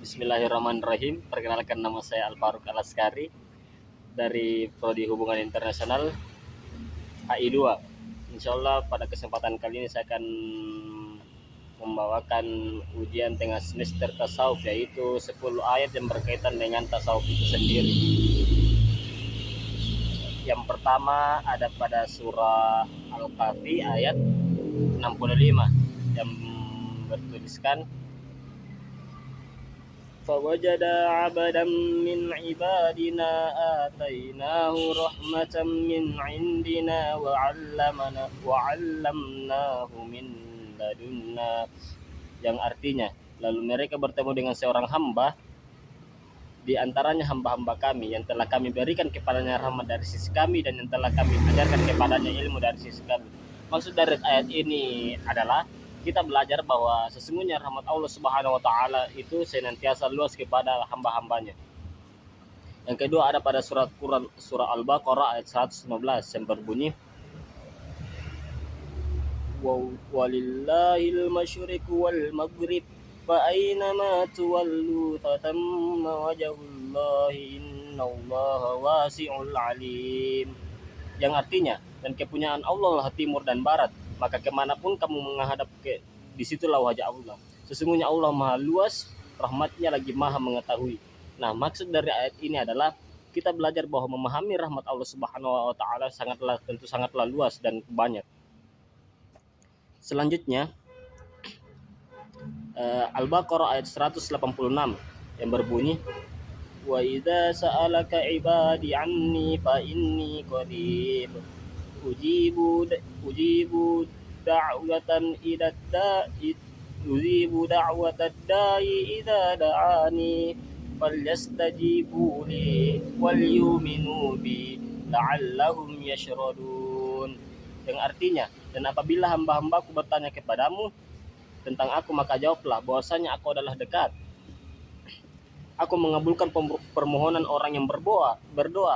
Bismillahirrahmanirrahim. Perkenalkan, nama saya Alfaruk Alaskari dari Prodi Hubungan Internasional HI2. Insya Allah pada kesempatan kali ini saya akan membawakan ujian tengah semester tasawuf, yaitu 10 ayat yang berkaitan dengan tasawuf itu sendiri. Yang pertama ada pada surah Al-Kahfi ayat 65 yang bertuliskan فَوَجَدَ عَبْدًا مِّنْ عِبَادِنَا آتَيْنَاهُ رَحْمَةً مِّنْ عِندِنَا وَعَلَّمْنَاهُ مِنْ لَدُنَّا, yang artinya, lalu mereka bertemu dengan seorang hamba di antaranya hamba-hamba kami yang telah kami berikan kepadanya rahmat dari sisi kami dan yang telah kami ajarkan kepadanya ilmu dari sisi kami. Maksud dari ayat ini adalah kita belajar bahwa sesungguhnya rahmat Allah Subhanahu wa taala itu senantiasa luas kepada hamba-hambanya. Yang kedua ada pada surah Al-Baqarah ayat 115 yang berbunyi walillahil masyriqu wal maghrib fa aynama tuwallu fatamma wajhullahi innallaha wasi'ul alim, yang artinya, dan kepunyaan Allah lah timur dan barat, maka kemanapun kamu menghadap disitulah wajah Allah. Sesungguhnya Allah maha luas, rahmatnya lagi maha mengetahui. Nah, maksud dari ayat ini adalah kita belajar bahwa memahami rahmat Allah Subhanahu wa taala sangatlah luas dan banyak. Selanjutnya Al-Baqarah ayat 186 yang berbunyi wa idza sa'alaka ibadi anni fa inni qarib ujibu da'watan da'watad da'i idza da'ani falyastajibu li wal yu'minu bi la'allahum yashradun, yang artinya, dan apabila hamba-hambaku bertanya kepadamu tentang aku, maka jawablah bahwasanya aku adalah dekat. Aku mengabulkan permohonan orang yang berdoa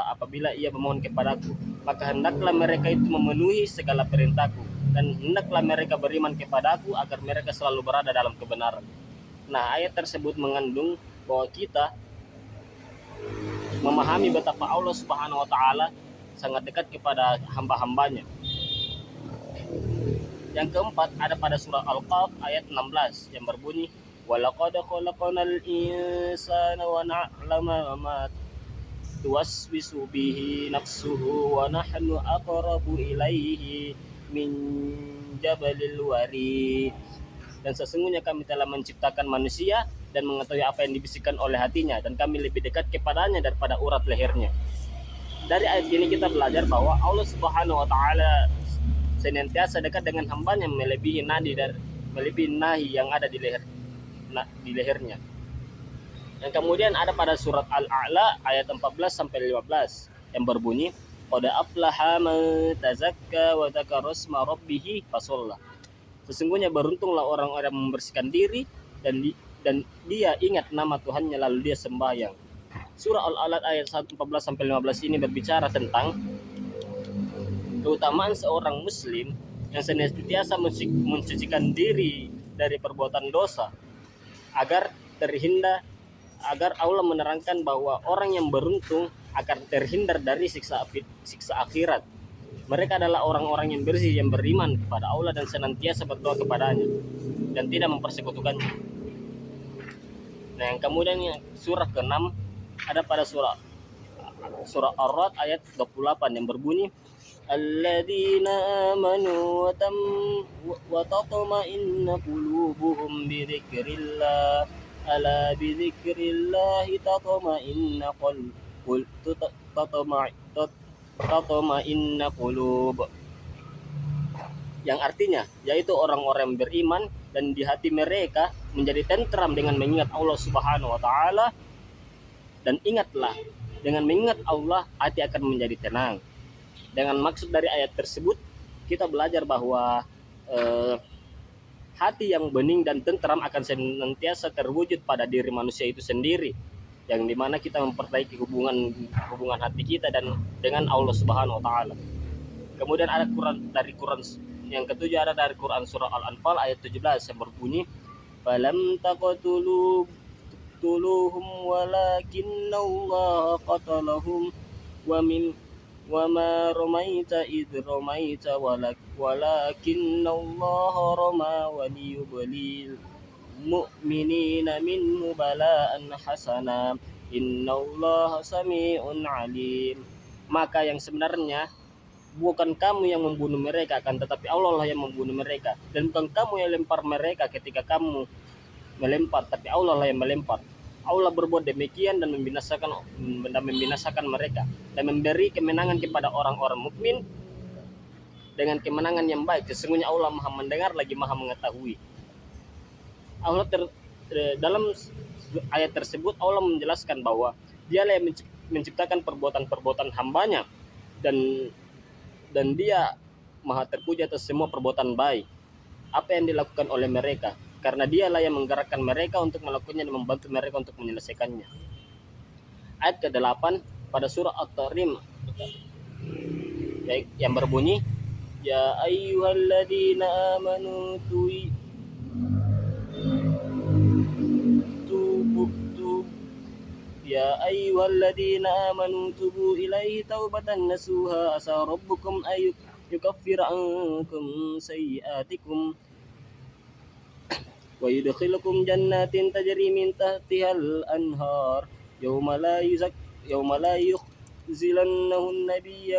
apabila ia memohon kepadaku. Maka hendaklah mereka itu memenuhi segala perintahku, dan hendaklah mereka beriman kepadaku agar mereka selalu berada dalam kebenaran. Nah, ayat tersebut mengandung bahwa kita memahami betapa Allah Subhanahu wa taala sangat dekat kepada hamba-hambanya. Yang keempat ada pada surah Al-Qaf ayat 16 yang berbunyi walaqad khalaqnal insana wa na'lamu ma tuwaswisu bihi nafsuhu wa nahnu aqrabu ilaihi min jabalil warid, dan sesungguhnya kami telah menciptakan manusia dan mengetahui apa yang dibisikkan oleh hatinya, dan kami lebih dekat kepadanya daripada urat lehernya. Dari ayat ini kita belajar bahwa Allah Subhanahu wa taala senantiasa dekat dengan hambanya, melebihi nahi yang ada di lehernya. Yang kemudian ada pada surat Al-A'la ayat 14 sampai 15 yang berbunyi qad aflaha man tazakka wa dzakara isma rabbih fasalla. Sesungguhnya beruntunglah orang-orang yang membersihkan diri dan dia ingat nama Tuhannya lalu dia sembahyang. Surah Al-Alaq ayat 14 sampai 15 ini berbicara tentang keutamaan seorang muslim yang senantiasa mensucikan diri dari perbuatan dosa agar Allah menerangkan bahwa orang yang beruntung akan terhindar dari siksa akhirat. Mereka adalah orang-orang yang bersih, yang beriman kepada Allah dan senantiasa berdoa kepadanya dan tidak mempersekutukannya. Nah, yang kemudian surah ke-6 ada pada surah Ar-Ra'd ayat 28 yang berbunyi alladzina amanu wa tatma'innu qulubuhum bi dzikrillah ala bi dzikrillah tatma'innu qulub, yang artinya yaitu orang-orang yang beriman dan di hati mereka menjadi tentram dengan mengingat Allah Subhanahu wa taala, dan ingatlah, dengan mengingat Allah hati akan menjadi tenang. Dengan maksud dari ayat tersebut kita belajar bahwa hati yang bening dan tentram akan senantiasa terwujud pada diri manusia itu sendiri, yang dimana kita memperbaiki hubungan hati kita dan dengan Allah Subhanahu wa taala. Kemudian ada dari Quran yang ketujuh ada dari Quran surah Al-Anfal ayat 17 yang berbunyi falam taqtulu تقتلوهم ولكن الله قتلهم وما رميت إذ رميت ولكن الله رمى وليبلي المؤمنين منه بلاء حسنا innallaha sami'un alim. Maka yang sebenarnya bukan kamu yang membunuh mereka, akan tetapi Allah lah yang membunuh mereka, dan bukan kamu yang lempar mereka ketika kamu melempar, tapi Allah lah yang melempar. Allah berbuat demikian dan membinasakan mereka dan memberi kemenangan kepada orang-orang mukmin dengan kemenangan yang baik. Sesungguhnya Allah Maha mendengar lagi Maha mengetahui. Dalam ayat tersebut Allah menjelaskan bahwa Dialah yang menciptakan perbuatan-perbuatan hambanya, dan Dia Maha terpuji atas semua perbuatan baik apa yang dilakukan oleh mereka, karena Dialah yang menggerakkan mereka untuk melakukannya dan membantu mereka untuk menyelesaikannya. Ayat ke-8 pada surah At-Tarim yang berbunyi, Ya ayyuhalladzina amanu Ya ayyuhalladzina amanu tubu ilaihi taubatan nasuha asa rabbukum yukaffir ankum sayyi'atikum wa yudkhilukum jannatin tajri min tahtihal anhar yawma la yukhzilannahu an-nabiyya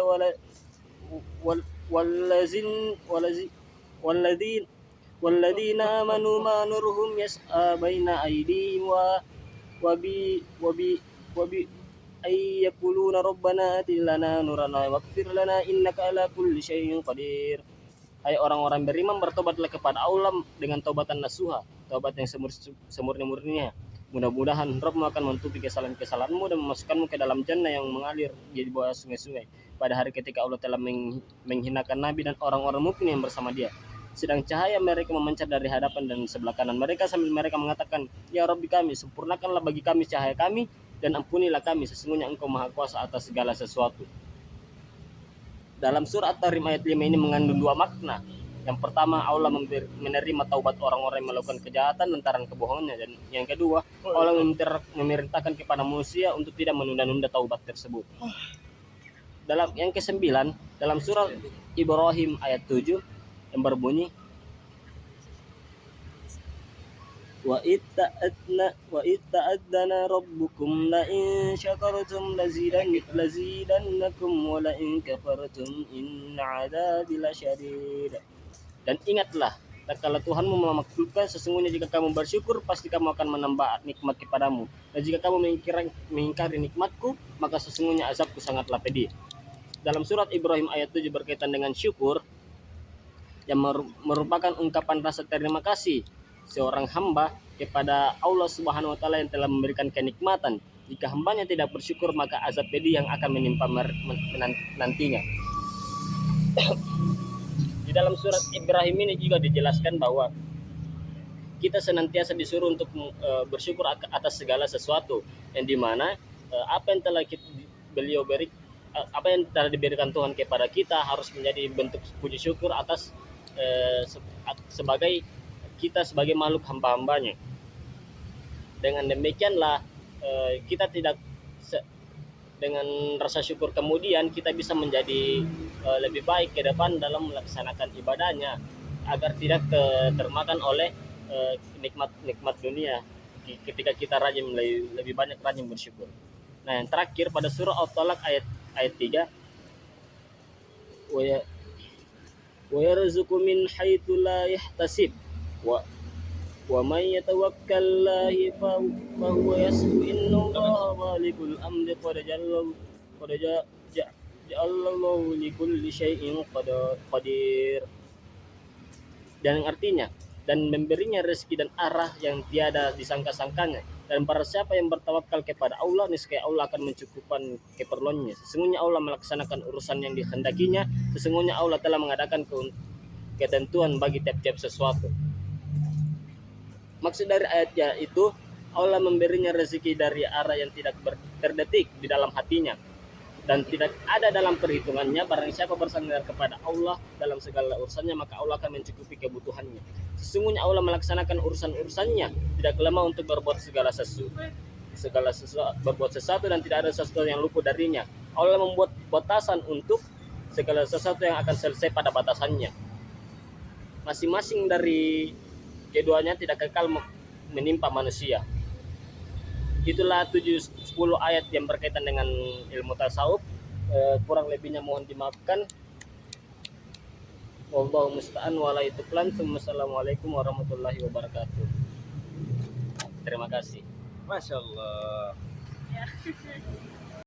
walladzina amanu ma nurhum yas'a baina aydihim wabi ayyaquluna rabbana atil lana nurana waghfir lana innaka ala kulli syai'in qadir. Hai orang-orang beriman, bertobatlah kepada Allah dengan taubatan nasuha, taubat yang semurni-murninya. Mudah-mudahan Rabbmu akan menutupi kesalahan-kesalahanmu dan memasukkanmu ke dalam jannah yang mengalir di bawah sungai-sungai pada hari ketika Allah telah menghinakan Nabi dan orang-orang mukmin yang bersama dia. Sedang cahaya mereka memancar dari hadapan dan sebelah kanan mereka sambil mereka mengatakan, Ya Rabbi kami, sempurnakanlah bagi kami cahaya kami dan ampunilah kami, sesungguhnya Engkau Maha Kuasa atas segala sesuatu. Dalam surah At-Tarim ayat 5 ini mengandung dua makna. Yang pertama, Allah menerima taubat orang-orang yang melakukan kejahatan lantaran kebohongannya, dan yang kedua, Allah memerintahkan kepada manusia untuk tidak menunda-nunda taubat tersebut. Dalam yang ke-9, dalam surah Ibrahim ayat 7 yang berbunyi, wa itta'adana rabbukum la in syakartum lazidannakum wa la in kafartum inna 'adzabi lasyadid. Dan ingatlah, tatkala Tuhanmu memaklumkan, sesungguhnya jika kamu bersyukur pasti kamu akan menambah nikmat kepadamu, dan jika kamu mengingkari nikmatku maka sesungguhnya azabku sangatlah pedih. Dalam surat Ibrahim ayat 7 berkaitan dengan syukur yang merupakan ungkapan rasa terima kasih seorang hamba kepada Allah Subhanahu wa taala yang telah memberikan kenikmatan. Jika hambanya tidak bersyukur maka azab pedih yang akan menimpa nantinya. Di dalam surat Ibrahim ini juga dijelaskan bahwa kita senantiasa disuruh untuk bersyukur atas segala sesuatu, yang dimana apa yang telah apa yang telah diberikan Tuhan kepada kita harus menjadi bentuk puji syukur atas sebagai kita sebagai makhluk hamba-hambanya. Dengan demikianlah kita tidak dengan rasa syukur kemudian kita bisa menjadi lebih baik ke depan dalam melaksanakan ibadahnya, agar tidak termakan oleh nikmat dunia ketika kita lebih banyak rajin bersyukur. Nah, yang terakhir pada surah At-Talaq ayat 3, wa yarzuqu min haitsu la yahtasib wa may yatawakkallahi fa huwa yasbu innallaha baligul amri qad ja'alallahu likulli syai'in qadir. Dan artinya, dan memberinya rezeki dan arah yang tiada disangka-sangkanya, dan para siapa yang bertawakal kepada Allah, niscaya Allah akan mencukupkan keperluannya. Sesungguhnya Allah melaksanakan urusan yang dikehendakinya, sesungguhnya Allah telah mengadakan ketentuan bagi tiap-tiap sesuatu. Maksud dari ayatnya itu, Allah memberinya rezeki dari arah yang tidak terdetik di dalam hatinya, dan tidak ada dalam perhitungannya. Barang siapa bersandar kepada Allah dalam segala urusannya, maka Allah akan mencukupi kebutuhannya. Sesungguhnya Allah melaksanakan urusan-urusannya tidak lemah untuk berbuat segala sesuatu, berbuat sesuatu dan tidak ada sesuatu yang luput darinya. Allah membuat batasan untuk segala sesuatu yang akan selesai pada batasannya. Masing-masing dari keduanya tidak kekal menimpa manusia. Itulah 7-10 ayat yang berkaitan dengan ilmu tasawuf. Kurang lebihnya mohon dimaafkan. Wallahu musta'an wa la ituflan. Wassalamualaikum warahmatullahi wabarakatuh. Terima kasih. Masya Allah. Ya.